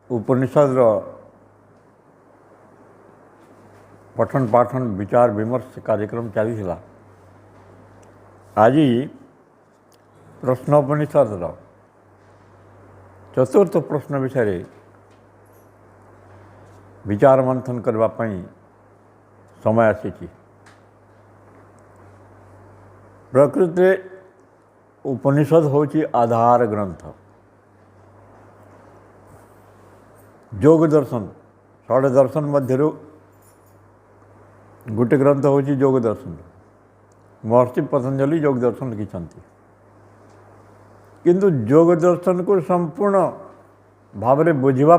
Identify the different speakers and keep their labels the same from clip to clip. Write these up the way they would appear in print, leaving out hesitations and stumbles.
Speaker 1: उपनिषद पठन पाठन विचार विमर्श कार्यक्रम चली। आज प्रश्नोपनिषद चतुर्थ प्रश्न विषय विचार मंथन करने समय आसी। प्रकृति उपनिषद होची आधार ग्रंथ। योग दर्शन षड दर्शन मध्य गोटे ग्रंथ होची योग दर्शन। महर्षि पतंजलि योग दर्शन लिखिछन्ति, किंतु योग दर्शन को संपूर्ण भाव में बुझा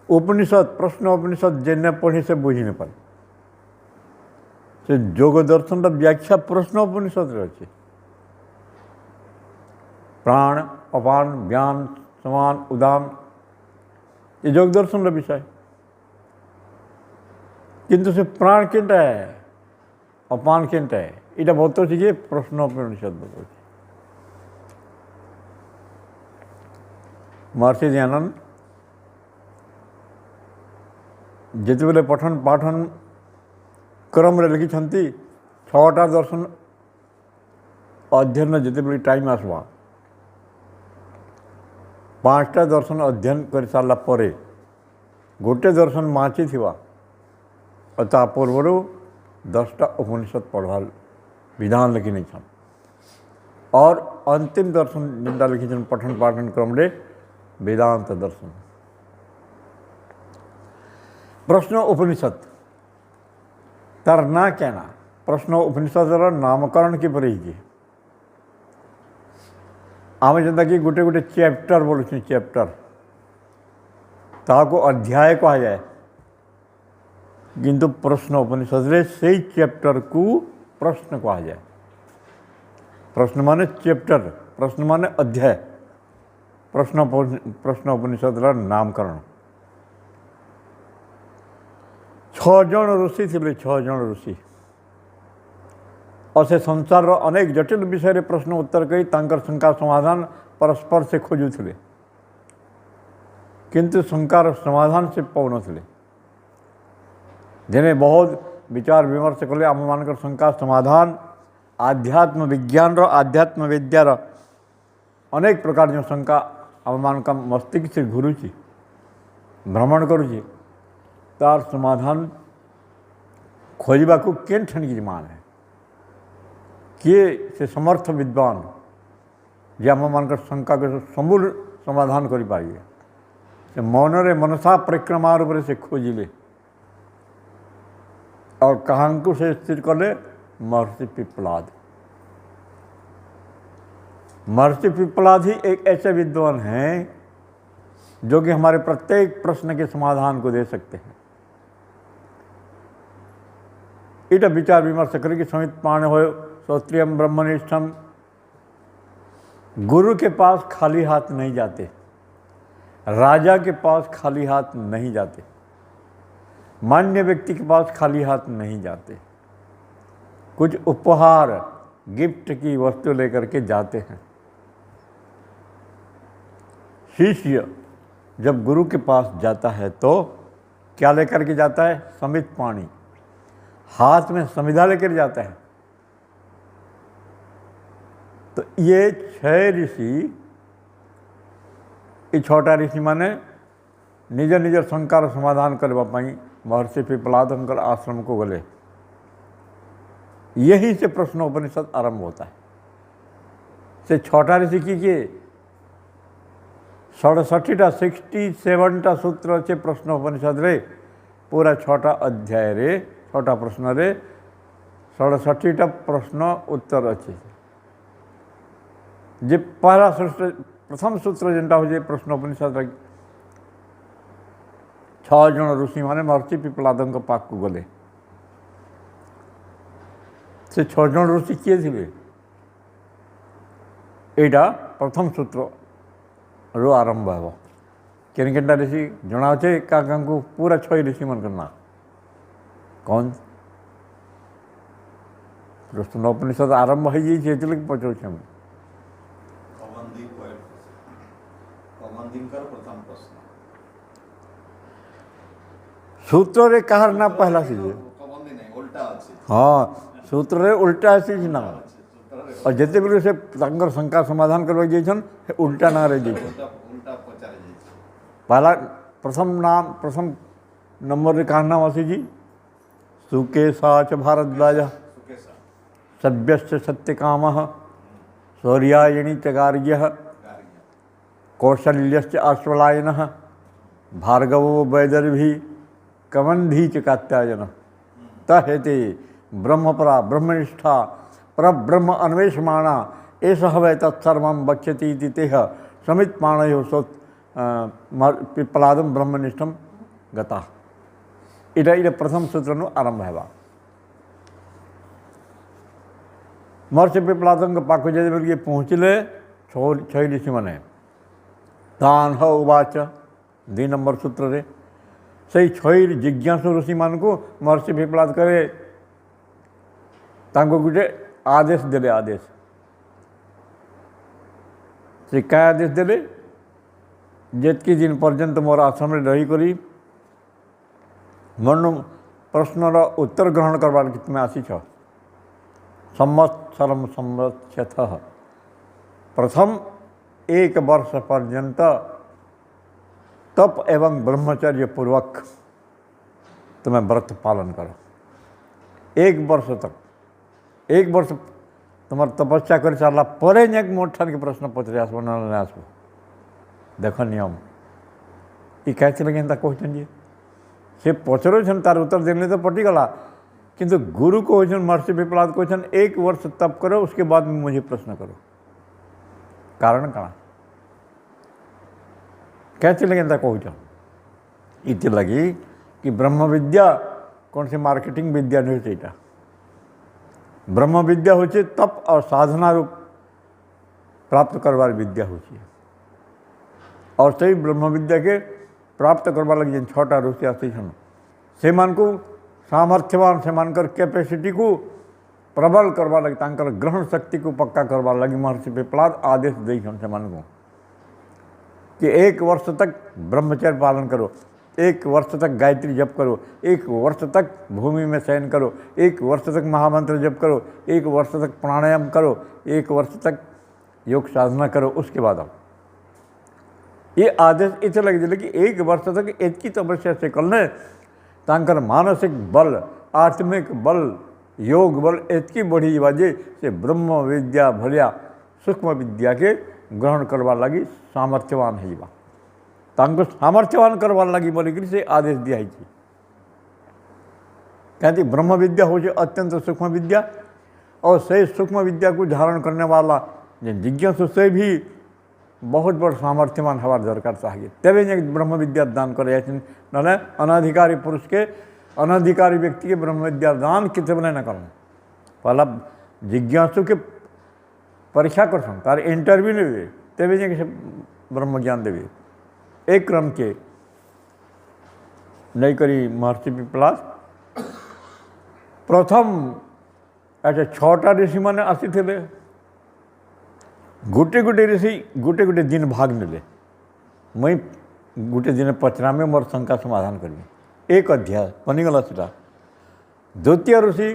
Speaker 1: उपनिषद प्रश्न उपनिषद जेने पढ़ी से बुझी नहीं पारे। से योग दर्शन व्याख्या प्रश्न उपनिषद अच्छे। प्राण अपान व्यान समान उदान ये योग दर्शन विषय, किंतु से प्राण केनटा है अपान केनटा है यहाँ बहुत अच्छे प्रश्नोपनिषद बहुत। महर्षि दयानंद जिते पठन पाठन क्रम लिखिछन्ति छटा दर्शन अध्ययन जिते टाइम आसवा पांचटा दर्शन अध्ययन कर सारा पर गोटे दर्शन माची थिवा और ता पूर्वर 10टा उपनिषद पढ़वार विधान लिखी नहीं छन। और अंतिम दर्शन जिनटा लिखी छन पठन पाठन क्रम रे वेदांत दर्शन। प्रश्न उपनिषद तार ना क्या ना प्रश्न उपनिषद नामकरण किपर होइछि। आम जेनता कि गोटे गोटे चैप्टर बोलु चैप्टर ताको अध्याय कहा जाए, किंतु प्रश्न उपनिषद रे से चैप्टर को प्रश्न कहा जाए। प्रश्न माने चैप्टर, प्रश्न माने अध्याय। प्रश्न उपनिषद नामकरण 6 जन ऋषि थे। 6 जन ऋषि और से संसार अनेक जटिल विषय प्रश्न उत्तर कही तांकर शंका समाधान परस्पर से खोजुले, किंतु शंकार समाधान से पाउनथिले। जिन्हें बहुत विचार विमर्श कले आम मान शंका समाधान आध्यात्म विज्ञान आध्यात्म विद्यार अनेक प्रकार जो शंका आम मान मस्तिष्क से घुरुची भ्रमण करुची तार समाधान खोजा को केन ठणकी मान है किए से समर्थ विद्वान जे आम मान शंका के समूल समाधान कर पारे। से मन रे मनसा परिक्रमा रूप से खोजिले और कहां से स्थिर कले महर्षि पिप्पलाद। महर्षि पिप्पलाद ही एक ऐसे विद्वान हैं जो कि हमारे प्रत्येक प्रश्न के समाधान को दे सकते हैं। इटा विचार विमर्श करके समित पाण हो श्रोत्रियम ब्रह्मनिष्ठम। गुरु के पास खाली हाथ नहीं जाते, राजा के पास खाली हाथ नहीं जाते, मान्य व्यक्ति के पास खाली हाथ नहीं जाते। कुछ उपहार गिफ्ट की वस्तु लेकर के जाते हैं। शिष्य जब गुरु के पास जाता है तो क्या लेकर के जाता है? समित पाणी, हाथ में समिधा लेकर जाता है। तो ये 6 ऋषि, ये 6टा ऋषि माने निज निज शंकार समाधान करने महर्षि पिप्पलाद आश्रम को गले। यही से प्रश्नोपनिषद आरंभ होता है। से 6टा ऋषि की 67टा 67टा सूत्र अच्छे प्रश्नोपनिषद रे पूरा 6टा अध्याय रे 6टा प्रश्न रे 67टा प्रश्न उत्तर अच्छे। जे पहला सूत्र प्रथम सूत्र जेनटा हो प्रश्नोपनिषद 6 जन ऋषि माने महर्षि पिप्पलाद पाक को गले। से 6 जन ऋषि किए थे? यहाँ प्रथम सूत्र रो आरंभ हो। केन केनटा ऋषि जना अच्छे क्या पूरा 6 ऋषि मन करना कौन प्रश्नोपनिषद आरंभ हो जाइए पचार
Speaker 2: प्रथम प्रश्न
Speaker 1: सूत्र रे कहार ना पहला चीज
Speaker 2: कबंदी नहीं उल्टा अच्छे
Speaker 1: हाँ सूत्र रे उल्टा चीज ना और जिते बेले से तांकर शंका समाधान करवा जाइछन उल्टा ना रह जाइछन
Speaker 2: उल्टा पचारे जाइए
Speaker 1: पहला प्रथम नंबर रे कहार नाम आसी जी सुकेशा च भारद्वाज
Speaker 2: सुकेशा
Speaker 1: सभ्यश्च सत्यकामः शौर्यायणी च गार्ग्यः
Speaker 2: गार्ग्य
Speaker 1: कौशल्यश्च आश्वलायनः भार्गवो वैदर्भी कमंधी च कात्यायन तहेते ब्रह्मपरा ब्रह्मनिष्ठा परब्रह्म अन्वेषमाणा एष वै तत्सर्वं वक्ष्यति इति तेह समित्पाणयो पिप्पलादं ब्रह्मनिष्ठं गता इटा प्रथम सूत्रनु आरंभ है महर्षि पिप्पलादं पाक जब पहुँचले छह ऋषि मैंने तान उवाच 2 नंबर सूत्र रे से छह जिज्ञासु ऋषि मान को महर्षि पिप्पलाद करे तांको गुटे आदेश देले आदेश से क्या आदेश देले जेतकी दिन पर्यंत मोर आश्रम रे रही करी मन प्रश्नर उत्तर ग्रहण करवार कि तुम आसी छ संवत्सरम संवत्स्यथ प्रथम 1 वर्ष पर्यंत तप एवं ब्रह्मचर्य पूर्वक तुम्हें व्रत पालन करो 1 वर्ष तक 1 वर्ष तुम तपस्या कर सारा पर मोठान के प्रश्न पचरे आसबो ना आसबो देख नियम ये क्या लगे एंता कहते जी से पचरुन तार उत्तर देने तो पटिगला किंतु गुरु को महर्षि पिप्पलाद कहन 1 वर्ष तप करो उसके बाद में मुझे प्रश्न करो कारण कण क्या लगे एंता कहन इति लगी कि ब्रह्म विद्या कौन सी मार्केटिंग विद्या नहीं होती इटा ब्रह्म विद्या होची तप और साधना रूप प्राप्त करवार विद्या होची और सही ब्रह्म विद्या के प्राप्त करवा लगी जेन 6टा ऋषि आती छन से मान को सामर्थ्यवान से मानकर कैपेसिटी को प्रबल करवा लगी तांकर ग्रहण शक्ति को पक्का करवा लगी महर्षि पिप्पलाद आदेश दी छन से मान को कि 1 वर्ष तक ब्रह्मचर्य पालन करो 1 वर्ष तक गायत्री जप करो 1 वर्ष तक भूमि में शयन करो 1 वर्ष तक महामंत्र जप करो 1 वर्ष तक प्राणायाम करो 1 वर्ष तक योग साधना करो उसके बाद आओ ये आदेश इसे लगे कि 1 वर्ष तक इतकी तपस्या से करने तांकर मानसिक बल आत्मिक बल योग बल इतकी बढ़ी बाजे से ब्रह्म विद्या भलिया सूक्ष्म विद्या के ग्रहण करवा लगी सामर्थ्यवान है तांको सामर्थ्यवान करवा लगी बोलिक से आदेश दिया है कहती ब्रह्म विद्या हो अत्यंत सूक्ष्म विद्या और से सूक्ष्म विद्या को धारण करने वाला जिज्ञासु से भी बहुत बड़ सामर्थ्यवान हमार दरकार चाहिए तबे ब्रह्म विद्या दान करे ना अनाधिकारी पुरुष के अनाधिकारी व्यक्ति के ब्रह्म विद्या दान कितने बने न करूँ पहला जिज्ञासु के परीक्षा कर तार इंटरव्यू लेवे तबे ब्रह्म ज्ञान देवे एक क्रम के नहीं करी महर्षि पिप्पलाद प्रथम ऐसे 6टा ऋषि मैंने आसी थे गोटे गोटे ऋषि गोटे गोटे दिन भाग नेले मुई गोटे दिन पचरामे मोर शंका समाधान करी 1 अध्याय बनीगला सीटा द्वितीय ऋषि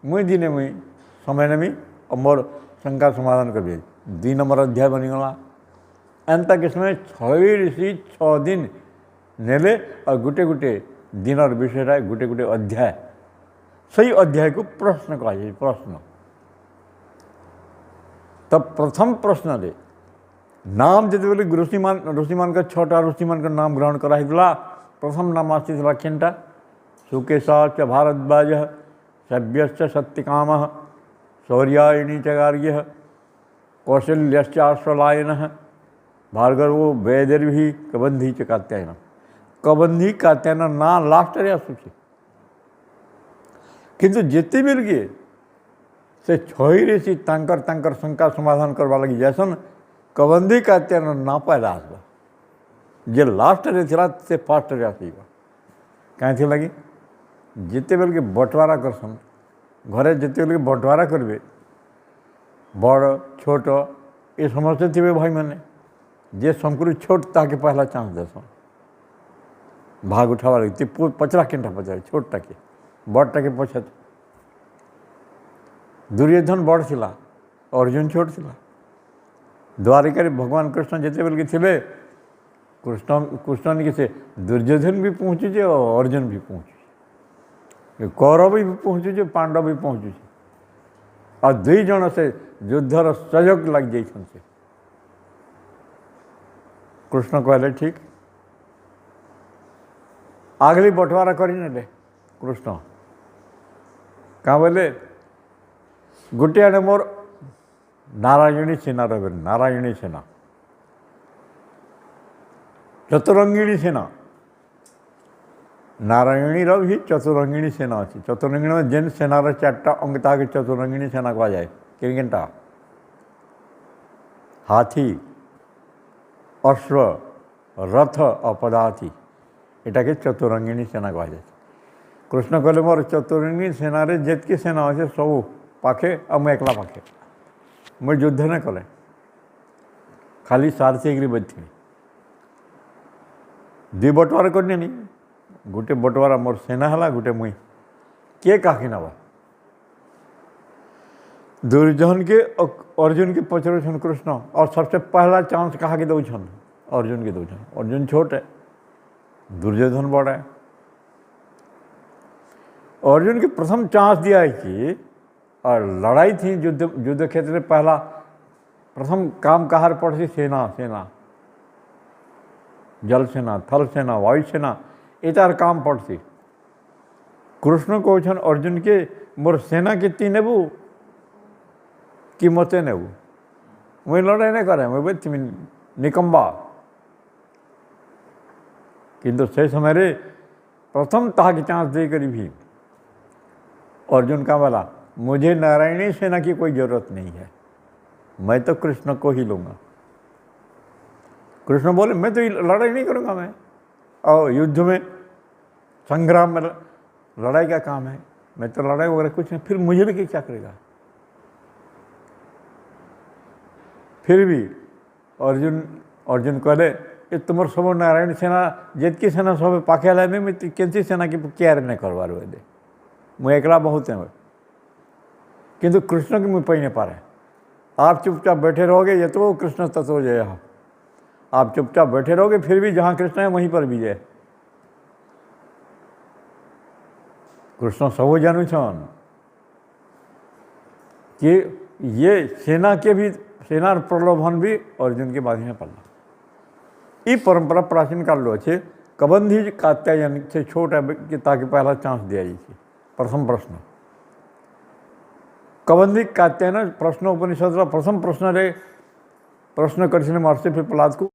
Speaker 1: मुई दिने मुई समय नेमी और मोर शंका समाधान करी 2 नंबर अध्याय बनीगला एंता किसमें 6 ऋषि 6 दिन नेले और गोटे गोटे दिन और विषय गोटे गोटे अध्याय सही अध्याय को प्रश्न कहा प्रश्न तब प्रथम प्रश्न रे नाम जिते बोले ऋषिमान का 6टा ऋषिमान का नाम ग्रहण कराइला प्रथम नाम आसीला केनटा सुकेशा च भारद्वाज सभ्यश्च सत्यकामः शौर्यायणी च गार्ग्यः कौशल्यश्च आश्वलायनः भार्गवो वैदर्भी कबंधी च कात्यायन कबंधी कात्यायन ना लास्ट रे आसुची किंतु जिते मिल गए से 6 ऋषि तांकर तांकर शंका समाधान करवा लगी जैसन कबंधी कात्यायन ना पहला आसबा जे लास्ट रे थिला से फास्ट रे आसीबा कहीं लगी जिते बेल के बंटवारा करसन घरे जिते बेल के बंटवारा करबे बड़ छोट ये समस्ते थे भाई मैंने जे शंकुर छोट ताके पहला चांस देसन भाग उठावा ती पचरा केनटा पचारे छोटटाके बड़टाके पछात दुर्योधन बड़ छिला अर्जुन छोट छिला द्वारिकार भगवान कृष्ण जिते बेल थे कृष्ण के से दुर्योधन भी पहुँचे और अर्जुन भी पहुँचे कौरव भी पहुँचे पांडव भी पहुँचे और दुई जन से युद्धर सहयोग लग जाइए कृष्ण कहले ठीक आगली बंटवारा करने कृष्ण क्या बोले गोटे आड़े मोर नारायणी सेना रहे नारायणी सेना चतुरंगिणी सेना नारायणी भी चतुरंगिणी सेना अच्छी चतुरंगिणी में जेन सेनार चार्टा अंग ताके चतुरंगिणी सेना कह जाए केनटा हाथी अश्व रथ और पदार्थी एटा के चतुरंगिणी सेना कह जाए कृष्ण कहले मोर चतुरंगिणी सेना रे जेतकी सेना अच्छे सब पाखे और मैं एकला पाखे मुझे युद्ध नहीं कले खाली सारथी एग्री बची दुई बंटवारा करने नहीं गोटे बंटवारा मोर सेना है गोटे मुई किए काकी नवा दुर्योधन के अर्जुन के पचर कृष्ण और सबसे पहला चांस कहा के दौन अर्जुन के दौन अर्जुन छोट है दुर्योधन बड़ा है अर्जुन के प्रथम चांस दिया है कि और लड़ाई थी युद्ध क्षेत्र में पहला प्रथम काम कहार पड़ती सेना सेना जल सेना थल सेना वायु सेना एतार काम पड़ती कृष्ण को अर्जुन के मोर सेना कितनी नेबू कि मते नेबू मुझे लड़ाई नहीं करे मुझे तुम निकम्बा किंतु से समय रे प्रथम ताकि चांस देकर भी अर्जुन का बोला मुझे नारायणी सेना की कोई ज़रूरत नहीं है मैं तो कृष्ण को ही लूँगा कृष्ण बोले मैं तो लड़ाई नहीं करूँगा मैं और युद्ध में संग्राम में लड़ाई का काम है मैं तो लड़ाई वगैरह कुछ नहीं फिर मुझे भी क्या करेगा फिर भी अर्जुन कहले ये तुम सब नारायण सेना जितकी सेना सब पाखे ला मैं केंसी सेना की केयर नहीं करवार दे मुझे एकला बहुत है किंतु कृष्ण की मुझे पही नहीं पा रहे आप चुपचाप बैठे रहोगे ये तो कृष्ण तत्व जय आप चुपचाप बैठे रहोगे फिर भी जहाँ कृष्ण है वहीं पर भी जय कृष्ण सब जानू छन कि ये सेना के भी सेना प्रलोभन भी अर्जुन के बारे में पड़ला ये परंपरा प्राचीन काल लो अच्छे कबंधी कात्यायन से छोटा ताकि पहला चांस दिया जाए प्रथम प्रश्न कबंधी कात्यायन प्रश्न उपनिषद प्रथम प्रश्न रे प्रश्न कर महर्षि फिर प्रहलाद को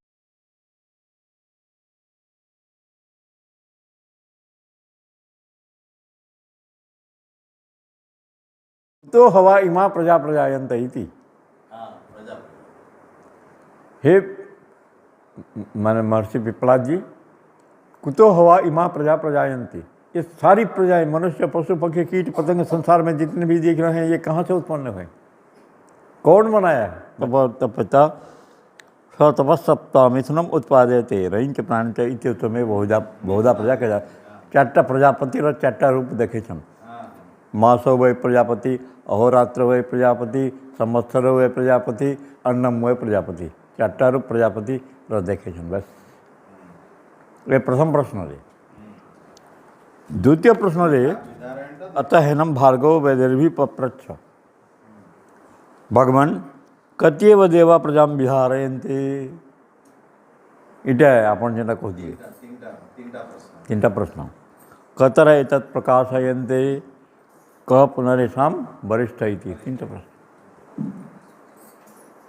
Speaker 1: तो हवा इमा प्रजा प्रजायंत इति हे माने महर्षि पिपलाद जी कुतो हवा इमा प्रजा प्रजायंती ये सारी प्रजाएं मनुष्य पशु पक्षी कीट पतंग संसार में जितने भी देख रहे हैं ये कहाँ से उत्पन्न हुए कौन बनाया है तपता सतपसप्ता मिथुनम उत्पादयते रईंच प्राण में बहुधा प्रजा के चार्टा प्रजापति और चार्टा रूप देखे छन मासो वै प्रजापति अहोरात्र वै प्रजापति संवत्सर वै प्रजापति अन्नम वै प्रजापति चार्टा रूप प्रजापति देखे छन बस ये प्रथम प्रश्न रे द्वितीय प्रश्न रे अतः हेनम भार्गव वैदर्भी पप्रच्छ भगवान कत्यव देवा प्रजा विहारयन्ते इटा आपण जेटा कह दिए तीनटा प्रश्न कतर एतत् प्रकाशयन्ते कह पुनरेषाम वरिष्ठ इति तीनटा प्रश्न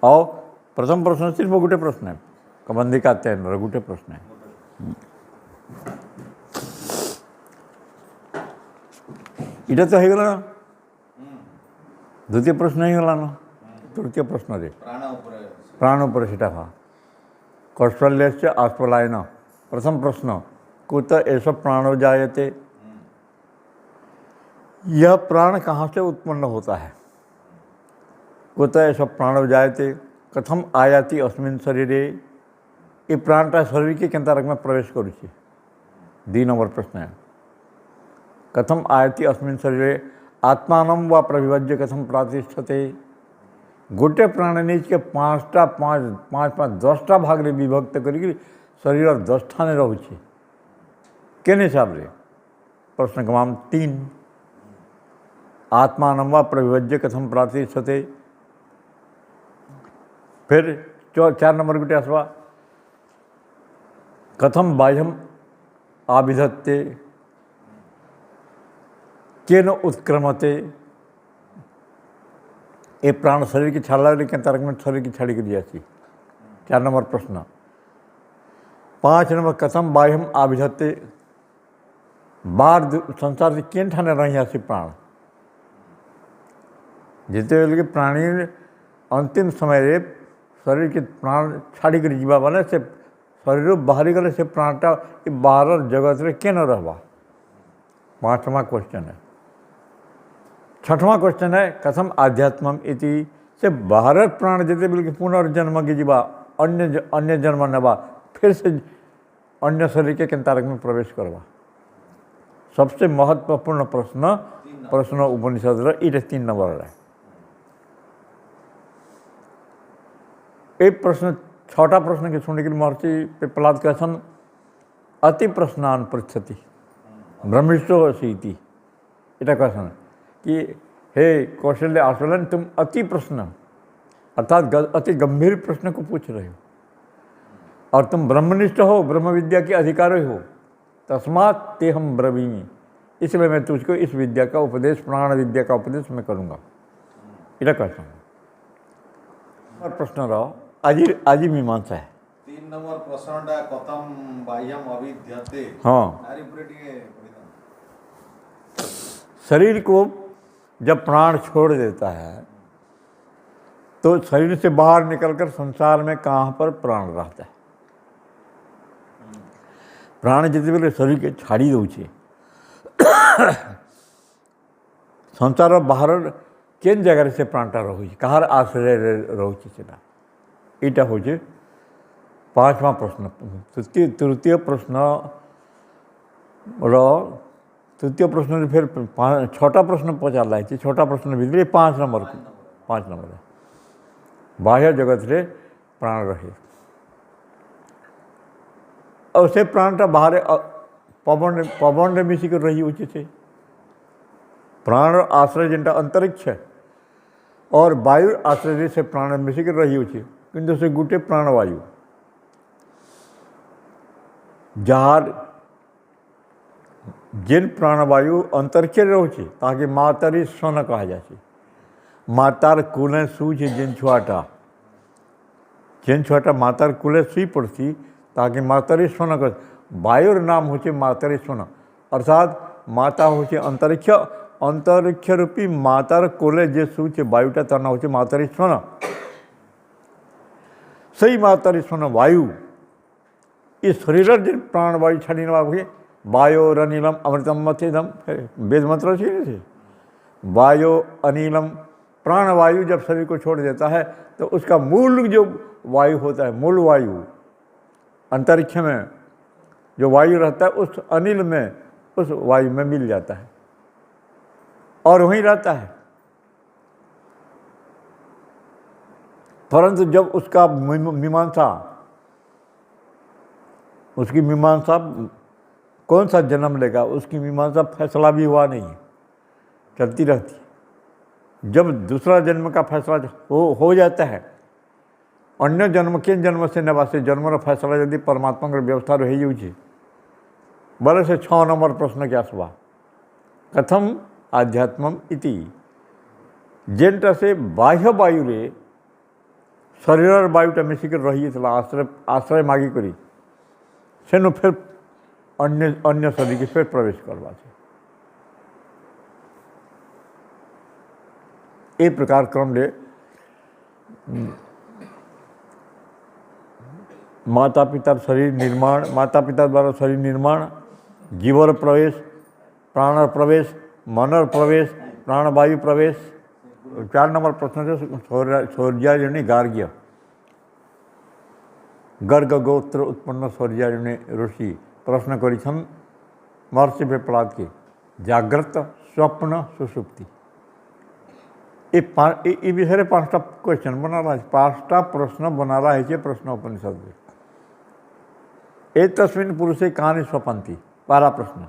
Speaker 1: और प्रथम प्रश्न सिर्फ गोटे प्रश्न है कबंधी कात्यायन गोटे प्रश्न है इटा तो होगला ना द्वितीय प्रश्न होगला ना तृतीय प्रश्न रे प्राण उपर सीटा था कौशल्य से आस्पलायन प्रथम प्रश्न कुत ऐसा प्राण जायते यह प्राण कहाँ से उत्पन्न होता है कुत ऐसा प्राण जायते कथम आयाति अस्मिन् शरीरे ये प्राणटा शरीर के केंतारक में प्रवेश करुच्छे 2 नंबर प्रश्न है कथम आयति अस्मिन् शरीरे आत्मानं वा प्रविभज्य कथम प्रातिष्ठते गोटे प्राण नहीं के 5 10टा भाग रे विभक्त करी शरीर 10 ठाने रोचे केन हिसाब रे प्रश्न क्रमांक 3 आत्मानं वा प्रविभज्य कथम प्रातिष्ठते फिर 4 नंबर गुटे आसवा कथम बाह्यम आविधत्ते केन उत्क्रमते ये प्राण शरीर की छाड़ा के तारक में शरीर की छाड़ी कर जाती 4 नंबर प्रश्न 5 नंबर कथम बाह्यम आविधत्ते बाहर संसार से केन ठाने रही आसी प्राण जिते बेले प्राणी अंतिम समय रे शरीर के प्राण छाड़ी कर जीवा वाले से शरीर बाहरी गले से प्राणटा बाहर जगत रे केन रहबा 5वां क्वेश्चन है 6वां क्वेश्चन है कथम आध्यात्मम इति से बाहर प्राण जिते बोल पुनर्जन्म के जीवा अन्य जन्म नवा फिर से अन्य शरीर के केंतारक में प्रवेश करवा सबसे महत्वपूर्ण प्रश्न उपनिषद ये 3 नंबर है एक प्रश्न 6टा प्रश्न के सुनने के लिए महर्षि पिप्पलाद कहसन अति प्रश्नान पृच्छति ब्रह्मिष्ठो असीति इटा कहसन कि हे कौशल्य आश्वलन तुम अति प्रश्न अर्थात अति गंभीर प्रश्न को पूछ रहे हो और तुम ब्रह्मनिष्ठ हो ब्रह्म विद्या के अधिकारी हो तस्मात् ते हम ब्रवीमि इसलिए मैं तुझको इस विद्या का उपदेश प्राण विद्या का उपदेश मैं करूँगा इटा कहता हूँ और प्रश्न रहो आजी मीमांसा है
Speaker 2: 3 नंबर प्रश्नटा कथम बाह्यम अविद्यते
Speaker 1: हाँ शरीर को जब प्राण छोड़ देता है तो शरीर से बाहर निकलकर संसार में कहाँ पर प्राण रहता है प्राण जिते बेले शरीर के छाड़ी दौचे संसार बाहर केन जगह से प्राणटा रोचे कहार आश्रय रोचे सेटा इटा हो 5वां प्रश्न तृतीय प्रश्न तृतीय प्रश्न फिर 6टा प्रश्न पचार लाए 6टा प्रश्न भीतर 5 नंबर है बाह्य जगत रे प्राण रहे और से प्राणटा बाहर पवन रे मिसिक रही उचित से प्राण आश्रय जेनटा अंतरिक्ष है और वायु आश्रय से प्राण मिसिक रही उचित किंतु से गुटे प्राणवायु जार जेन प्राणवायु अंतरिक्ष रोचे ताकि मातारी सन कहा जाए मातार कुले सूझे जेन छुआटा मातार कुले सुई पड़ती ताकि मातारी सन कर वायुर नाम होचे मातारी सन अर्थात माता होचे अंतरिक्ष रूपी मातार कोले जे सूचे वायुटा तार नाम होचे मातारी सन सही मातारी सन वायु इस शरीर जिन प्राणवायु छाड़ी हुए वायो अनिलम अमृतम मथेदम वेद मंत्र से वायो अनिलम प्राणवायु जब शरीर को छोड़ देता है तो उसका मूल जो वायु होता है मूल वायु अंतरिक्ष में जो वायु रहता है उस अनिल में उस वायु में मिल जाता है और वहीं रहता है परंतु जब उसका उसकी मीमांसा कौन सा जन्म लेगा उसकी मीमांसा फैसला भी हुआ नहीं है चलती रहती है जब दूसरा जन्म का फैसला हो जाता है अन्य जन्म के जन्म से नवासे जन्म फैसला यदि परमात्मा की व्यवस्था रही जाऊे बोले से 6 नंबर प्रश्न के आसवा कथम आध्यात्मम इति जेनटा से बाह्य वायु रे शरीर वायुटा मिसिक रही आश्रय मागी करी सेनु फिर अन्य शरीर के फिर प्रवेश करवा ए प्रकार क्रम रे माता पिता शरीर निर्माण माता पिता द्वारा शरीर निर्माण जीवर प्रवेश प्राण प्रवेश मनर प्रवेश प्राणवायु प्रवेश 4 नंबर प्रश्न से शौर्यायनी गार्ग्य गर्ग गोत्र उत्पन्न शौर्यायणी ऋषि प्रश्न करिछन महर्षि वेपलाद के जाग्रत स्वप्न सुषुप्ति ये विषय 5टा क्वेश्चन बना रहा है, 5टा प्रश्न बना रहा है प्रश्न उपनिषद में। एक तस्मिन् पुरुषे कहानी स्वपंती पहला प्रश्न,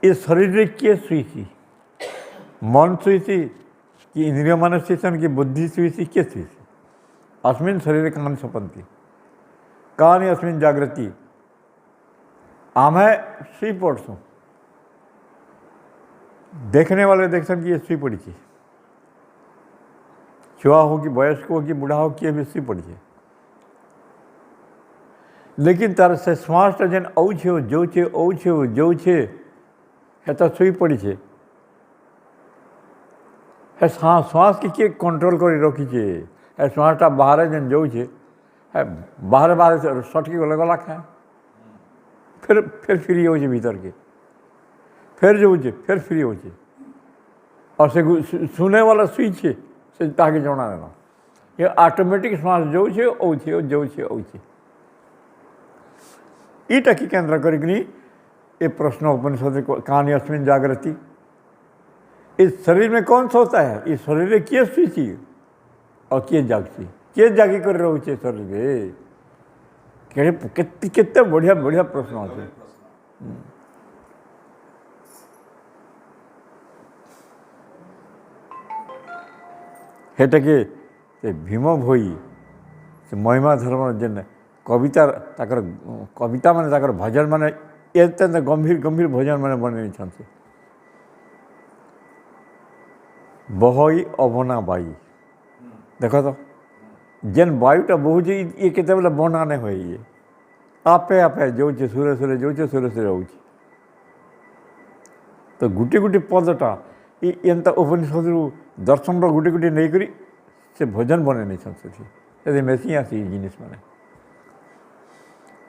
Speaker 1: ये शरीर किए सुईसी मन सुईसी कि इंद्रिय मन स्थितन की बुद्धि सुईसी के सुईसी अस्मिन् शरीर कहानी स्वपंती कहानी अस्मिन् जागृति आमे सुई पड़सू देखने वाले देखसन कि ये सुई पड़ी थी, छुआ हो कि वयस्क हो कि बूढ़ा हो कि ये भी सुई पड़ी है, लेकिन तार से श्वास जेन औ छे है तो सुई पड़ी है। श्वास के किए कंट्रोल कर रखी है, श्वासटा बाहर जेन जाऊे है बाहर बाहर से सटकी गले गला खाए फिर फ्री हो भीतर के फिर जाऊे फिर फ्री हो और से सुने वाला सुई है से ताकि जणा देना ये ऑटोमेटिक श्वास जाऊे ईटा की केंद्र करी ये प्रश्न उपनिषद कहानी अस्मिन् जागृति। इस शरीर में कौन सोता है, इस शरीर में किए सुईची और किए जागसी किए जागी कर रोचे शरीर के कितने बढ़िया बढ़िया प्रश्न होते हेटा के भीम भोई से महिमा धर्म जेन कविता ताकर कविता माने ताकर भजन माने अत्यंत गंभीर गंभीर भजन माने बने छे बहई अबना बाई देख तो जेन वायुटा बहुत ये केते बेले बना नहीं हुए ये आपे आपे जाऊे सुरे सुरे जाऊे सुरे सुरे हो तो गुटी गुटी पदटा एंत उपनिषद दर्शन गुटी गुटी नहीं करी से भजन बने नहीं छे मेसी आसी जिनिस माने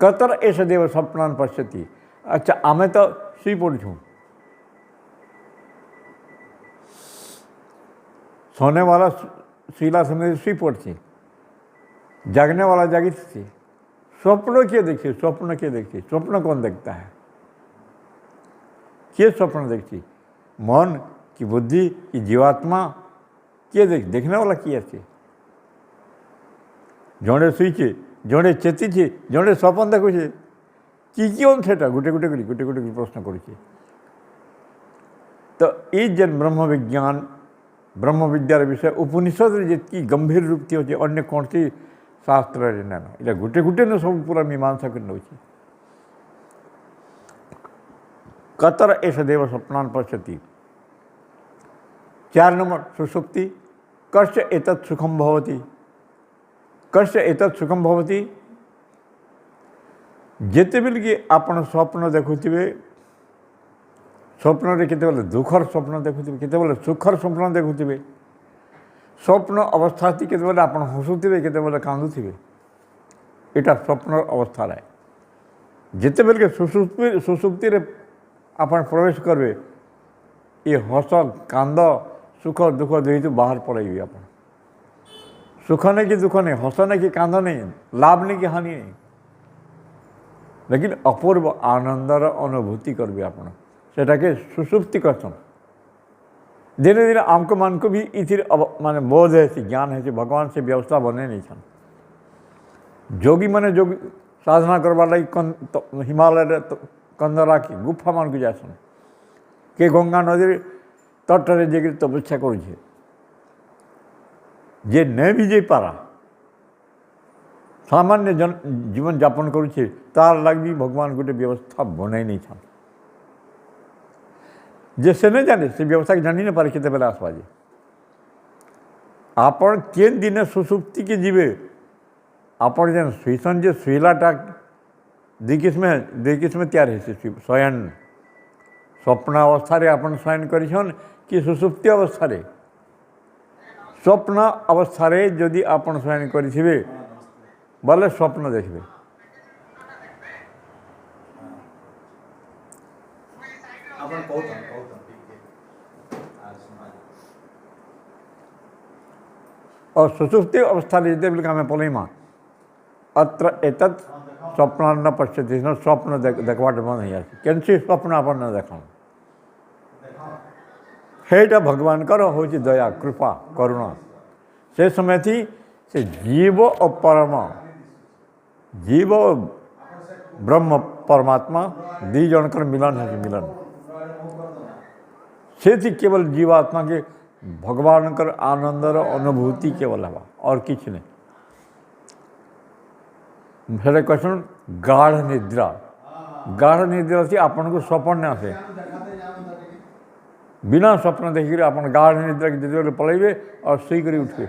Speaker 1: कतर एष देव स्वप्नान पश्यति। अच्छा आमे तो सुई पड़छू सोने वाला सुईला समय सुई पड़ती जागने वाला जागी थी स्वप्न किए देखिए स्वप्न किए देखिए स्वप्न कौन देखता है किए स्वप्न देखती मन की बुद्धि की जीवात्मा किए देखने वाला किए थे जड़े सुईचे जड़े चेतीचे जड़े स्वप्न देखुचे कि सेटा गोटे गोटे प्रश्न कर तो ये जेन ब्रह्म विज्ञान ब्रह्म विद्यार विषय उपनिषद जी गंभीर रूपती होती अन्य कौन सी शास्त्र ना ये गोटे गोटे न सब पूरा मीमांसा कर नौ कतर एष देव स्वप्नान पश्यति। 4 नंबर सुषुप्ति कश्च एतत् सुखम भवति कश्च एतत् सुखम भवति जिते बेल कि आपण स्वप्न देखुवे स्वप्न केते दुखर स्वप्न देखुवे केते सुखर स्वप्न देखुवे स्वप्न अवस्था थी केते आप हसुवे केते कांदुवे यहाँ स्वप्न अवस्था है जिते बेल के सुसुप्ति आप प्रवेश करेंगे ये हस कांद सुख दुख दुई बाहर पड़ेगी आप सुख नहीं कि दुख नहीं हस नहीं कि कांद नहीं लाभ नहीं कि हानि नहीं लेकिन अपूर्व आनंदर अनुभूति करेंगे आप के सुसुप्ति कहसन धीरे धीरे आमको मान को भी इधर माने बोध है ज्ञान है भगवान से व्यवस्था बने नहीं छन जोगी माने जोगी साधना करवा लगी हिमालय कंदरा की गुफा मान को जासन के गंगा नदी तटरे जाकर तपस्या करुछे जे नहीं भी जा पारा सामान्य जीवन यापन करुछे तार लगी भगवान गोटे व्यवस्था बने नहीं छन जे से नहीं जाने से व्यवस्था जानी नहीं पारे केते बेला आसवा जे आपण केन दिन सुसुप्ति के जीवे आपण जेन सुईसन जे सुईलाटा दुई किस्म तैयार है शयन स्वप्न अवस्था आपन शयन करिछन कि सुसुप्ति अवस्था स्वप्न अवस्था जदि आपन शयन करिथिबे बोले स्वप्न देखबे और सुसुप्ति अवस्था जते बेल आम पलैमा अत्र एतत् स्वप्न न पश्यति स्वप्न देखवाट बंद हो जाए कैसी स्वप्न अपन न देख हेटा भगवान हूँ दया कृपा करुणा से समय थी से जीव और परम जीव ब्रह्म परमात्मा दी जनकर मिलन है मिलन से थी केवल जीवात्मा के भगवान कर आनंदर अनुभूति केवल हवा और किछ नहीं फिर क्वेश्चन गाढ़ निद्रा से आपन को स्वप्न आसे बिना स्वप्न देखिक आप गाढ़ निद्रा के जिते पलैबे और शुईकर उठे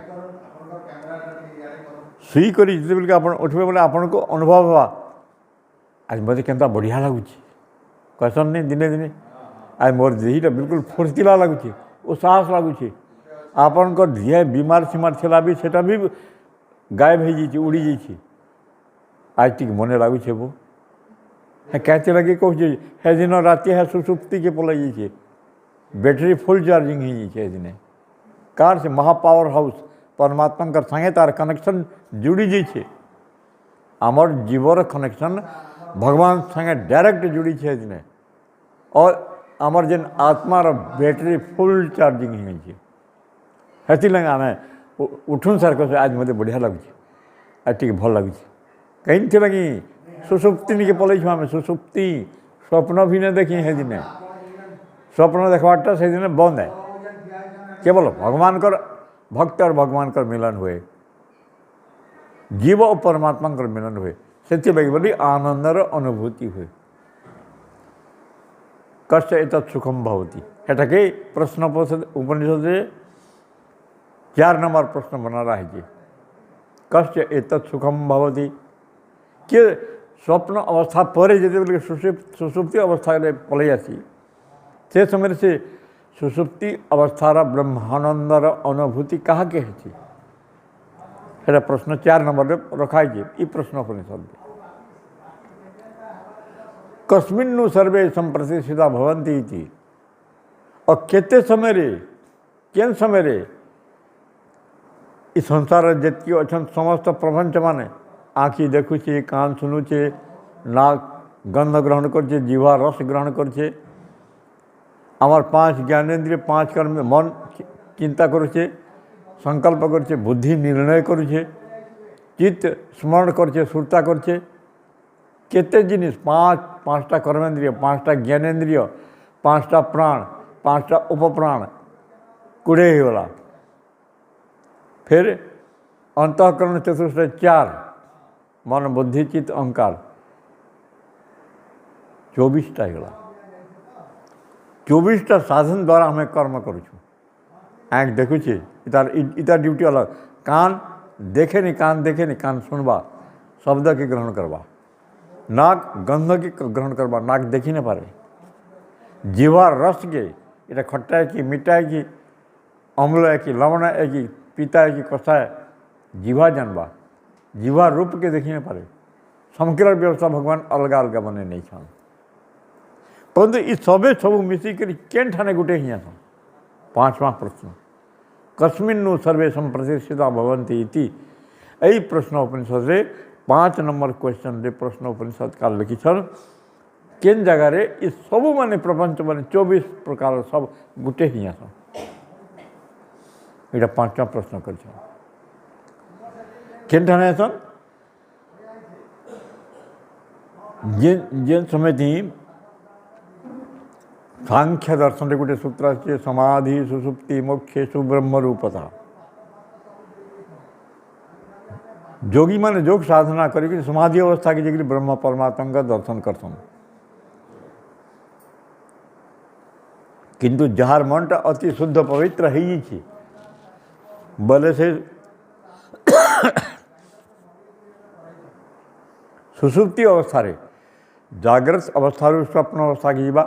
Speaker 1: शुईकर जिते आप उठे बोले आपन को अनुभव हवा आज मत के बढ़िया लगुच क्वेश्चन नहीं दिने दिने आज मोर देहटा बिल्कुल फुर्तिला लगुच उत्साहस लगुच आपन को देह बीमार सीमार थिला भी सेटा भी गायब हो जाइए उड़ी जाइए आज टी मन लगुच वो कहते लगे कहे हे दिन राति है सुसुप्ति के पलै जाइए बैटरी फुल चार्जिंग हो जाइए दिने कार से महापावर हाउस परमात्मा का संगे तार कनेक्शन जुड़ी जाइए आमर जीवर कनेक्शन भगवान संगे डायरेक्ट जुड़ी है दिने और आमर जेन आत्मार बैटरी फुल चार्जिंग हो हेती लगे आम उठून सार कह आज मत बढ़िया लगुच आज टी भल लगुच कहीं थे लगी सुसुप्ति निके पलैछु आम सुसुप्ति स्वप्न भी नहीं देखी है दिने स्वप्न देखवाटा से दिन बंद है केवल भगवान कर भक्त और भगवान कर मिलन हुए जीव और परमात्मा कर मिलन हुए से बोली आनंदर अनुभूति हुए कष्ट एत सुखम भवती एटा के प्रश्न उपनिषद 4 नंबर प्रश्न बना रहा है कष्ट एत सुखम भवती कि स्वप्न अवस्था पर जो सुसुप्ति अवस्था पलि आसी से समय से सुसुप्ति अवस्थार ब्रह्मानंदर अनुभूति क्या के है प्रश्न 4 नंबर रखाई ये प्रश्न उपनिषद कस्मिन्नु सर्वे संप्रतिष्ठिता भवन्ति इति और केते समय रे केन समय रे इस संसार जितकी अच्छा समस्त प्रपंच माने आँखि देखुचे कान शुणुचे नाक गंध ग्रहण करछे जीवा रस ग्रहण करछे आमार 5 ज्ञानेन्द्रिय 5 कर्म मन चिंता करुचे संकल्प करुचे बुद्धि निर्णय करुचे चित्त स्मरण करुचे सुरता करुचे केते जिनिस 5टा कर्मेन्द्रिय 5टा ज्ञानेन्द्रिय 5टा प्राण 5टा उपप्राण कुड़े ही वाला फिर अंतःकरण चतुष्ट 4 मन बुद्धि चित्त अहंकार 24टा गला 24टा साधन द्वारा हमें कर्म करुछु आँख देखुचे इतार ड्यूटी अलग कान देखे नहीं कान सुनवा शब्द के ग्रहण करवा नाक गंध के ग्रहण करवा नाक देखी नहीं पारे जीवा रस के इटा खट्टा है कि मीठा है कि अम्ल है कि लवण है कि पीता है कि कषा है जीवा जानवा जीवा रूप के देखी नहीं पारे समग्र व्यवस्था भगवान अलग अलग बने नहीं छन परंतु ये सबे सब मिसिक केन ठाने गुटे ही 5वां प्रश्न कस्मिन्नु सर्वे संप्रतिष्ठिता भवन्ति इति यही प्रश्न उपनिषद रे 5 नंबर क्वेश्चन रे प्रश्न उपनिषद का लिखी छन केन जगह रे ये सब माने प्रपंच माने 24 प्रकार सब गुटे ही इटा 5वां प्रश्न कर केन ठाने सन जेन समय थी सांख्य दर्शन रे गोटे सूत्र अच्छे समाधि सुसुप्ति मोक्षेशु ब्रह्म रूपता जोगी माने जोग साधना करके समाधि अवस्था की जगह ब्रह्म परमात्मा का दर्शन करसन किंतु जार मनटा अति शुद्ध पवित्र है बोले से सुसुप्ति अवस्था रे जागृत अवस्था स्वप्न अवस्था की जीवा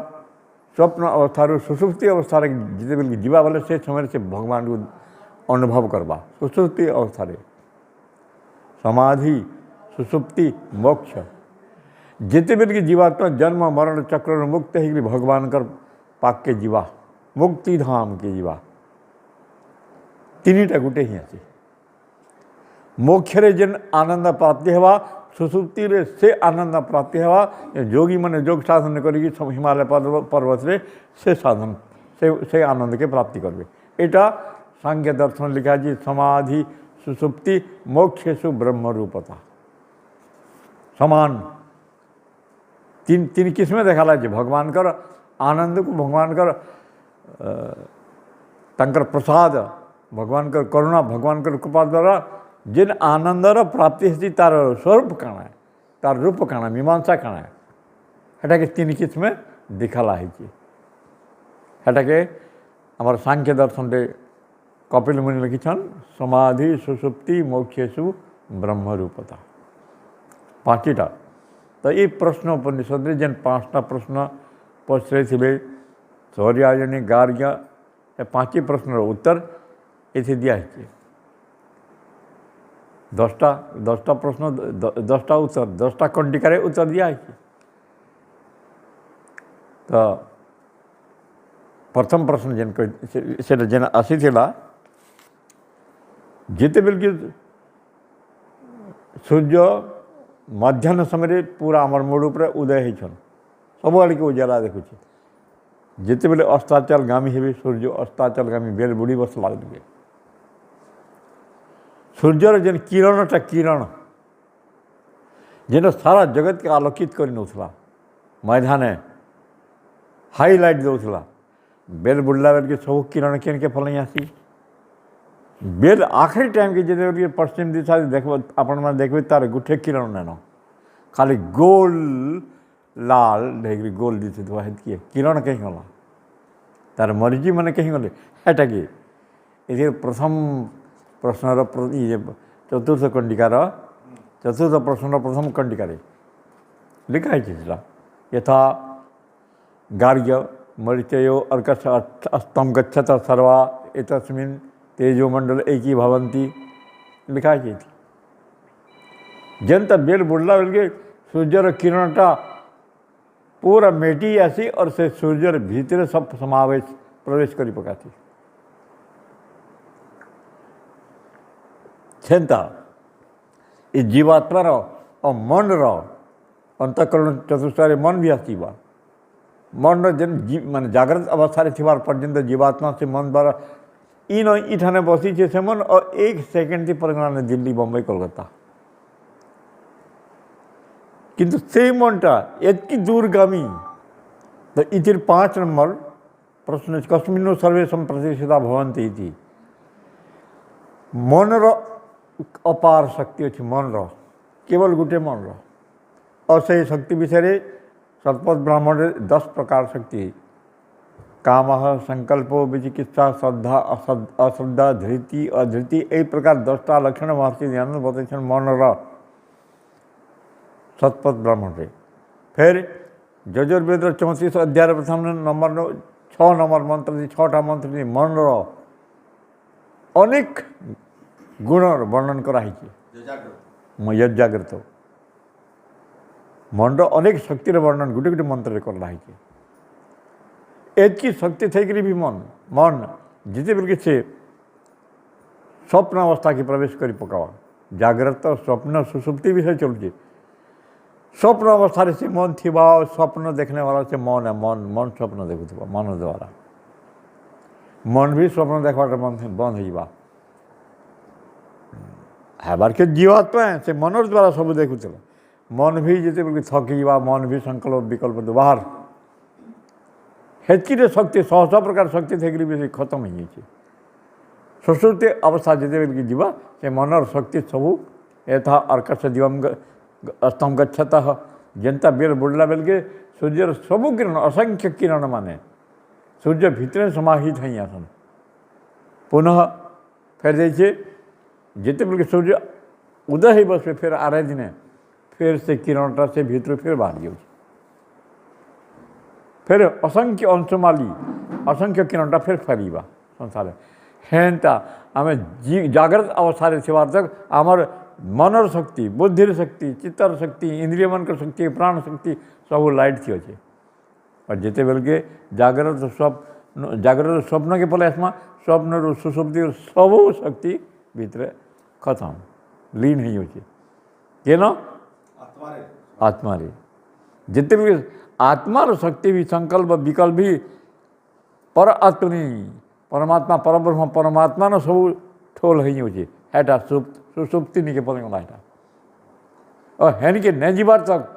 Speaker 1: स्वप्न अवस्था सुसुप्ति अवस्था जिते बेल जीवा बोले से समय से भगवान को अनुभव करवा सुसुप्ति अवस्था रे समाधि सुसुप्ति मोक्ष जिते बेल की जीवात्मा जन्म मरण चक्र मुक्त है भगवान कर पाक के जीवा मुक्ति धाम के जीवा 3टा गुटे ही अच्छे मोक्ष रे जेन आनंद प्राप्ति हवा सुसुप्ति रे से आनंद प्राप्ति हवा जोगी मैंने जोग साधन करी हिमालय पर्वत रे से साधन से आनंद के प्राप्ति करबे एटा सांख्य दर्शन लिखा जी समाधि सुसुप्ति मोक्षेषु ब्रह्म रूपता समान तीन तीन किस्में देखाला जी भगवान कर आनंद को भगवान कर तंकर प्रसाद भगवान कर करुणा भगवान कर कृपा द्वारा जिन आनंदर प्राप्ति होती तार स्वरूप काण है तार रूप काण मीमांसा काण है हेटा के तीन किस्में दिखाला है हेटा के आमर सांख्य दर्शन रे कपिल मुनि लिखिछन समाधि सुसुप्ति मोक्षेषु ब्रह्म रूपता पाँचटा तो ये प्रश्न उपनिषद जेन पाँचटा प्रश्न पचरे थे शौर्यायनी गार्ग्य ए पाँच प्रश्नर उत्तर ये दिया है 10टा प्रश्न 10टा उत्तर 10टा कंडिकार उत्तर दिया है तो प्रथम प्रश्न जेन जेन आसी जिते बेल कि सूर्य मध्याह्न समय पूरा आमर मूड उपर उदय होन सबुआड़ के उजाला देखुचे जिते बेले अस्ताचल गामी हे सूर्य अस्ताचल गामी बेल बुड़ी बसला सूर्यर जेन किरणटा किरण जेन सारा जगत के आलोकित कर नौला मैदाने हाईलाइट दौला बेल बुड़ला बेल के सब किरण केन के फल आसी बेल आखिरी टाइम के जो पश्चिम दिशा देख आपण मैंने देखिए तार गुठे किरण नेन खाली गोल लाल ढेगरी गोल दिशे किए किरण कहीं गला तार मरीजी मैंने कहीं गले हेटा कि ये प्रथम प्रश्नर चतुर्थ कंडिकार चतुर्थ प्रश्नर प्रथम कंडिकार लिखा है यथा गार्ग्य मरीचयो अर्कश अस्तम गच्छत सर्वा एतस्मिन् तेजोमंडल एकी भवंती लिखा है जनता बेल बुड़ला बेल के सूर्यर किरणटा पूरा मेटी आसी और से सूर्यर भीतर सब समावेश प्रवेश करी पकाती छेंता ये जीवात्मार और मन अंतकरण चतुष्टारे मन भी आसी बा मन जेन मान जागृत अवस्था थिबार पर्यंत जीवात्मा से मन द्वारा इन इठाने बसी से मन और 1 सेकेंड थी परगना दिल्ली बम्बई कोलकाता किंतु से मनटा एतकी दूरगामी तो इतिर 5 नंबर प्रश्न कस्मिन्नो सर्वेशम प्रतिष्ठिता भवन्ति इति मनर अपार शक्ति अच्छी मनर केवल गोटे मनर और से शक्ति विषय सतपथ ब्राह्मण 10 प्रकार शक्ति काम संकल्पो विचिकित्सा श्रद्धा अश्रद्धा धृति अधृति यही प्रकार 10टा लक्षण महर्षि दयानंद बताइछन मनर सतपथ ब्राह्मण रे फिर यजुर्वेद 34 अध्याय प्रथम नंबर 6 नंबर मंत्र 6टा मंत्र मनर अनेक गुण वर्णन कराई यज्ञाग्रत मन अनेक शक्तिर वर्णन गोटे गोटे मंत्र कराई एतकी शक्ति थी भी मन जिते बेल कि स्वप्न अवस्था की प्रवेश कर पकावा जागृत स्वप्न सुसुप्ति विषय चलुचे स्वप्न अवस्था से मन थी स्वप्न देखने वाला से मन है मन स्वप्न देखुवा मन द्वारा मन भी स्वप्न देखा बंद हो हेबार के जीवात्मा है से मनर द्वारा सब देखुला मन भी जिते बेल थकी मन भी संकल्प विकल्प बाहर हेतकी शक्ति 100 प्रकार शक्ति थे भी खत्म हो जाए सुश्रुति अवस्था जिते बेल की जीवा से मनर शक्ति सबू यथा अर्कश दिवम अस्तम गच्छत जनता बेल बुड़ला बेल के सूर्य सबू किरण असंख्य किरण माने सूर्य भितर समाहित है आसन पुनः फिर देखिए जिते बेल के सूर्य उदय ही बस फिर आरे दिने फिर से किरणटा से भीतर फिर बाहर जाऊँ फिर असंख्य अंशमाली असंख्य किरणटा फिर फैलवा संसार हेन्ता आम जागृत अवस्था थिबार तक आमर मनर शक्ति बुद्धिर शक्ति चित्तर शक्ति इंद्रिय मन शक्ति प्राण शक्ति सब लाइट थी अच्छे और जिते बेल के जागृत स्वप्न के पले आसमा स्वप्न सुसुप्ति सब शक्ति भीतर खत्म लीन ही होचे केन
Speaker 2: आत्मारे
Speaker 1: आत्मारे जिते भी आत्मार शक्ति भी संकल्प विकल्प भी पर आत्मनी परमात्मा परब्रह्म परमात्मा सब ठोल ही होचे हेटा सुसुप्ति नहीं के पलंगला हेटा और हेन के न जीवार तक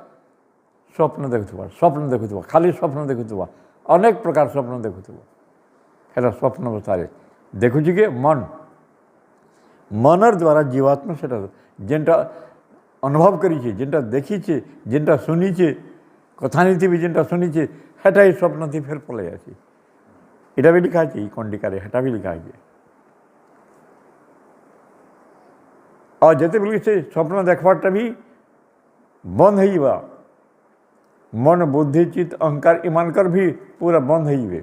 Speaker 1: स्वप्न देखुवा खाली स्वप्न देखुवा अनेक प्रकार स्वप्न देखुवा हेटा स्वप्न अवस्था देखुची के मन मनर द्वारा जीवात्मा से जेनटा अनुभव करी जेनटा देखी जेनटा शुनी कथानीति भी जेनटा शुनी हेटा ही स्वप्न थी फिर पलै आसी इटा भी लिखा है कंडिकार हेटा भी लिखा है और जिते बोल से स्वप्न देखवाटा भी बंद हो मन बुद्धि चित्त अहंकार ईमानकर भी पूरा बंद हो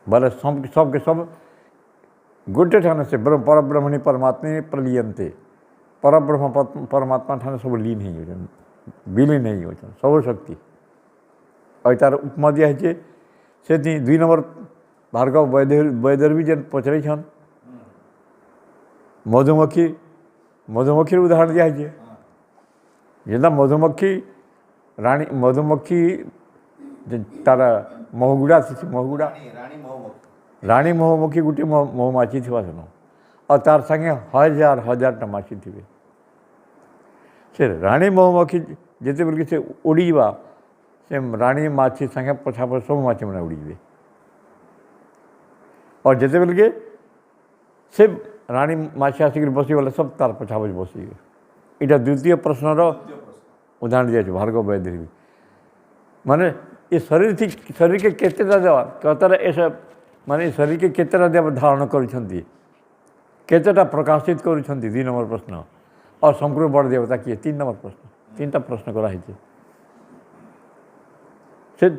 Speaker 1: बोले सबके सब गोटे ठाने से परब्रह्मणि परमात्मा प्रलीयंते परब्रह्म परमात्मा ठाने सब लीन ही हो विलीन ही हो सब शक्ति और तार उपमा दिया है से 2 नंबर भार्गव वैदर भी जेन पचरे छन मधुमक्खी उदाहरण दिया है जेना मधुमक्खी रानी मधुमक्खी तार महगुड़ा थी महगुड़ा रानी महुमक्खी गोटे महुमाछी थी सेन और तार संगे हजार हजार माछी थे से रानी महुमक्खी जिते बेल से उड़ीवा से रानी माछी संगे पछा पर सब माछी मैंने उड़ीबे और जिते बेल के से रानी माछी आसिक बसी वाले सब तार पछा पर बसीबे इटा द्वितीय प्रश्नर उदाहरण दिया भार्गव वैद्य भी माने ये शरीर के केतेटा देवा कतरा ऐसा माने शरीर के केतेटा देव धारण केतेटा प्रकाशित कर 2 नंबर प्रश्न और संपूर्ण बड़ देवता किए 3 नंबर प्रश्न 3टा प्रश्न कराई से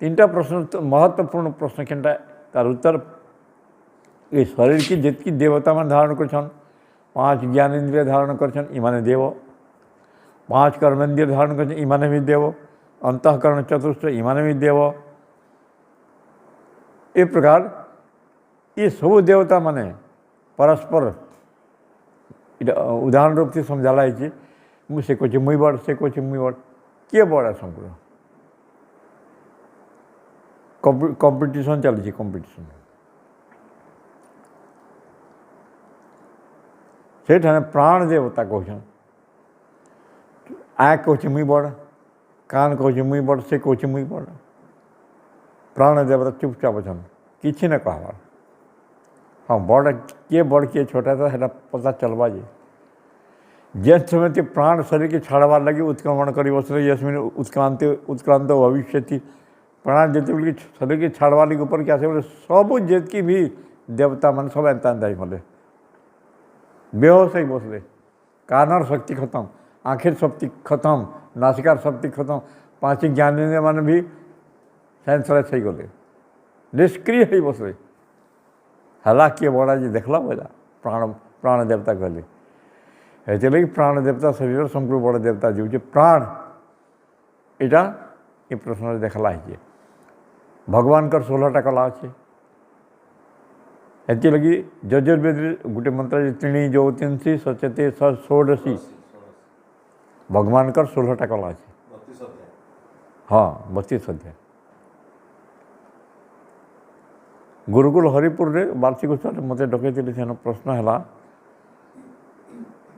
Speaker 1: 3टा प्रश्न तो महत्वपूर्ण प्रश्न केनटा तार उत्तर ये शरीर की जितकी देवता मान धारण कर 5 ज्ञानेन्द्रिय धारण कर इमाने देव 5 कर्मेन्द्रिय धारण कर इमाने भी देव अंतःकरण चतुष्ट इमाने भी देव ए प्रकार ये सब देवता माने परस्पर उदाहरण रूप से समझाला है मुझे कुछ मुई बड़ से कुछ मुई बड़ किए बड़ा संपूर्ण कंपटीशन चली कंपटीशन से प्राण देवता कहन आँख कहे मुई बड़ कान कहे मुई बड़ से कहे मुई बड़ प्राण देवता चुपचाप अच्छन कि न कहवार हाँ बड़ किए बड़ किए छोटा था है पता चलवा जे समय ते प्राण शरीर के छाड़वार लगे उत्क्रमण करी बसले यस्मिन उत्क्रांत भविष्य थी प्राण जिते बोले शरीर के छाड़वार लगे ऊपर क्या से बोले सब जितकी भी देवता मन सब एंता मले बेहोश ही बसले कानर शक्ति खत्म आँखेर शक्ति खत्म नासिकार शक्ति खत्म 5 ज्ञानेन्द्रिय मान भी सेंसलेस हो गले निष्क्रिय ही बसले हला किए बड़ा जी देखला बोला प्राण देवता कहले ऐसे लगे प्राण देवता शरीर संपूर्ण बड़ देवता जो प्राण इटा ये प्रश्न देखला है भगवान कर 16टा कला अच्छे ऐसे लगी यजुर्वेद गोटे मंत्र 3 ज्योतिषी सचते षोडशी भगवान कर 16टा कला अच्छे हाँ 32 अध्याय गुरुकुल हरिपुर रे वार्षिक उत्सव मत डकई प्रश्न है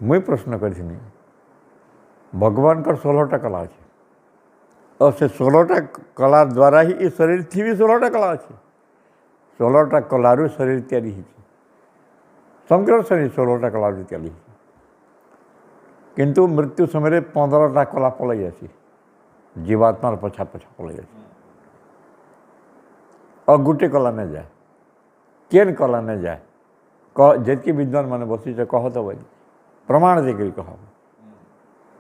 Speaker 1: मुई प्रश्न करी भगवान का 16टा कला अच्छे और से 16टा कला द्वारा ही ये शरीर थी भी 16टा कला अच्छे 16टा कलारू शरीर तैयारी समग्र शरीर 16टा कलारू तैयारी किंतु मृत्यु समय 15टा कला पलई आसी जीवात्मार पछा पछा पलई आसी और गोटे कला न जाए केन कला न जाए जितकी विद्वान मैंने बसी कह तो भाई प्रमाण देकर कह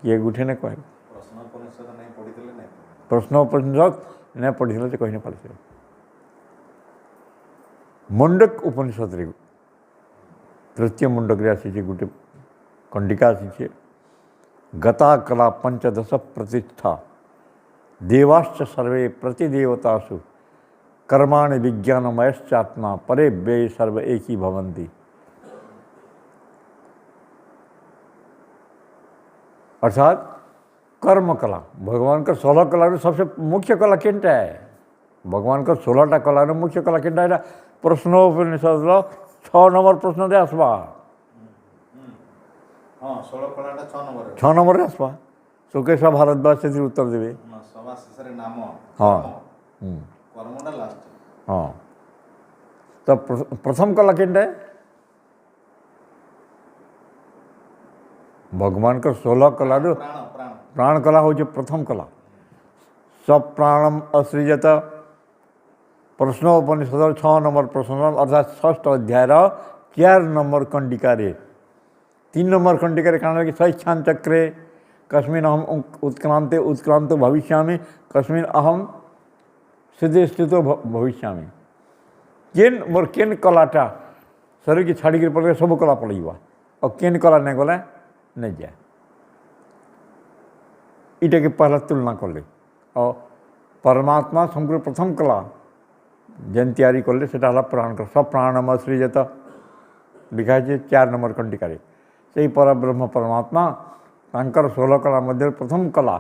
Speaker 1: किए गुठे ने कहे प्रश्नोपनिषद नहीं पढ़ी तो कही नहीं पारे मुंडक उपनिषद रे तृतीय मुंडक रे आसी गोटे कंडिका आसी गता कला 15 प्रतिष्ठा देवाश्च सर्वे प्रतिदेवतासु कर्माणि विज्ञानमयश्चात्मा परे व्यय सर्व एक ही भवंती अर्थात कर्म कला भगवान का 16 कला सबसे मुख्य कला केनटा है भगवान का 16टा कला मुख्य कला केनटा है प्रश्नोपनिषद 6 नंबर प्रश्न दे आसवा
Speaker 2: हाँ 16 कलाटा 6 नंबर
Speaker 1: 6 नंबर आसवा सुकेश भारद्वाज से उत्तर देवे
Speaker 2: सभा शेष नाम
Speaker 1: हाँ
Speaker 2: कर्मटा लास्ट
Speaker 1: हाँ तो प्रथम कला केनटा है भगवान का 16 कला
Speaker 2: प्राण प्राण
Speaker 1: प्राण कला हूँ प्रथम कला सब प्राणम असृजत प्रश्नोपनिषद 6 नंबर प्रश्न अर्थात 6ठ अध्याय 4 नंबर कंडिका 3 नंबर कंडिका कारण कि सैच्छान चक्रे कस्मिन अहम उत्क्रांते उत्क्रांतो भविष्यामि कस्मिन अहम सिद्धे स्थितो भविष्यामि केन मोर केन कलाटा शरीर की छाड़ी पड़े सब कला पड़ेगा और केन कला नहीं गला नहीं जाए इटा के पहला तुलना कर ले और परमात्मा समग्र प्रथम कला जेन तैयारी कर ले से प्राण कर सब प्राणम सृजत लिखा है 4 नंबर कंडिका से पर ब्रह्म परमात्मा तांकर 16 कला मध्य प्रथम कला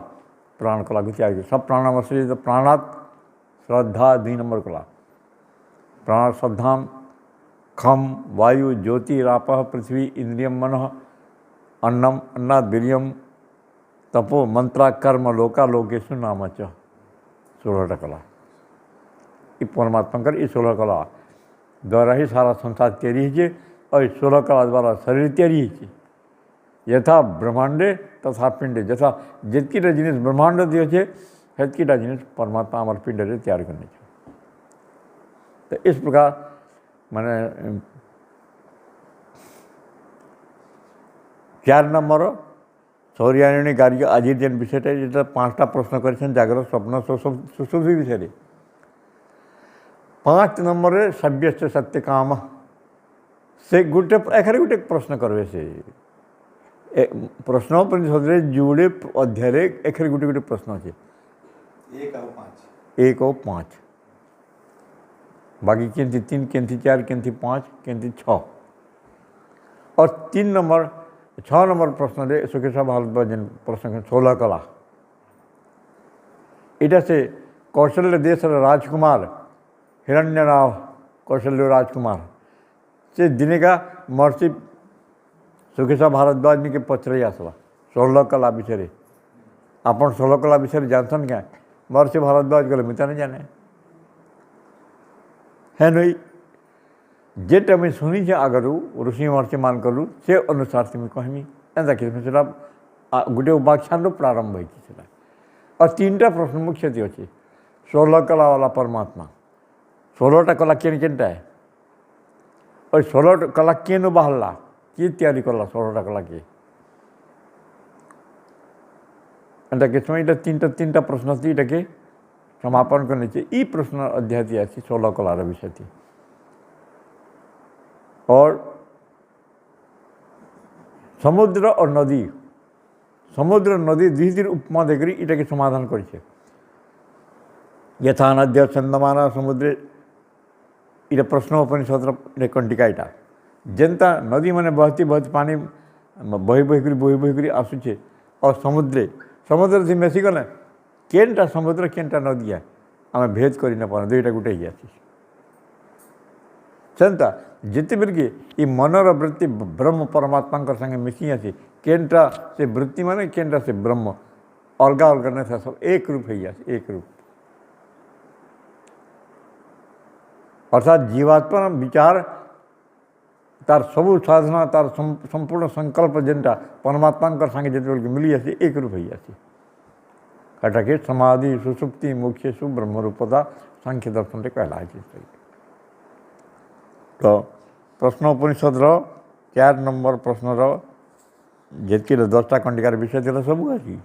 Speaker 1: प्राण कला की तैयारी सब प्राणम सृजत प्राणात श्रद्धा 2 नंबर कला प्राण श्रद्धा खम वायु ज्योति राप पृथ्वी इंद्रियम मन अन्नम अन्नाद वीर्यम तपो मंत्रा कर्म लोका लोकेशु नाम 16 कला ये परमात्मा कर 16 कला द्वारा ही सारा संसार तैयारी है और 16 कला द्वारा शरीर तैयारी है यथा ब्रह्मांडे तथा पिंडे जथा जितकीटा जिनिस ब्रह्मांड दिए छे हेतकीटा जिनिस परमात्मा आमार पिंडे तैयार करने तो इस प्रकार मैंने 4 नंबर सौर्यायणी कार्य आज जेन विषय जो 5टा प्रश्न कर जागृत स्वप्न सुसुप्ति विषय 5 नंबर सभ्य सत्य काम से गोटे एखारे गोटे प्रश्न करवे से प्रश्नोपनिषद जोड़े अध्याय एखारे गोटे गोटे प्रश्न अच्छे 1 और 5 बाकी केंथी 3 केंथी 4 केंथी 5 केंथी 6 और 3 नंबर 6 नंबर प्रश्न दे सुकेश भारद्वाज प्रश्न 16 कला इटा से कौशल्य देश राजकुमार हिरण्यनाभ कौशल्य राजकुमार से दिने का महर्षि सुकेश भारद्वाज के पचरे आसला 16 कला विषय आपन 16 कला विषय जानसन क्या महर्षि भारद्वाज गले मिता नहीं जाने है नहीं जेटा मैं शुनी है आगरू ऋषि महर्षि मान करूँ से अनुसार से मैं कहमी एंता कि गोटे उपाख्यान प्रारंभ होता और 3टा प्रश्न मुख्य थी अच्छे 16 कला वाला परमात्मा 16टा कला केन केनटा है और 16 कला केन बाहरला किए तैयारी करला 16टा कला के एंता कि समय 3टा प्रश्न थी इटा के समापन करने चाहिए प्रश्न अध्याय थी 16 कलार विषय थी और समुद्र और नदी समुद्र नदी धीरे धीरे उपमा देकर इटा के समाधान कर यथा नद्य चंदमाना समुद्र इटा प्रश्नोपनिषद कंटिका इटा जेनता नदी मैंने बहती बहती पानी बही बही आसूचे और समुद्र थी मेसी गले केनटा समुद्र केनटा नदी है आम भेद कर न पार 2टा गोटे ही सेंता जिते बेल के ये मनर वृत्ति ब्रह्म परमात्मा संगे मिसी आसी केनटा से वृत्ति माने केनटा से ब्रह्म अलग अलग नहीं था सब एक रूप है एक रूप अर्थात जीवात्मा विचार तार सबू साधना तार संपूर्ण संकल्प जेनटा परमात्मा संगे जिते बेल के मिली आसी एक रूप है कटा के समाधि सुसुप्ति मुख्य सु ब्रह्मरूपता सांख्य दर्शन से कहला तो प्रश्नोपनिषद 4 नंबर प्रश्न जी 10टा कंडिकार विषय थी सब अच्छी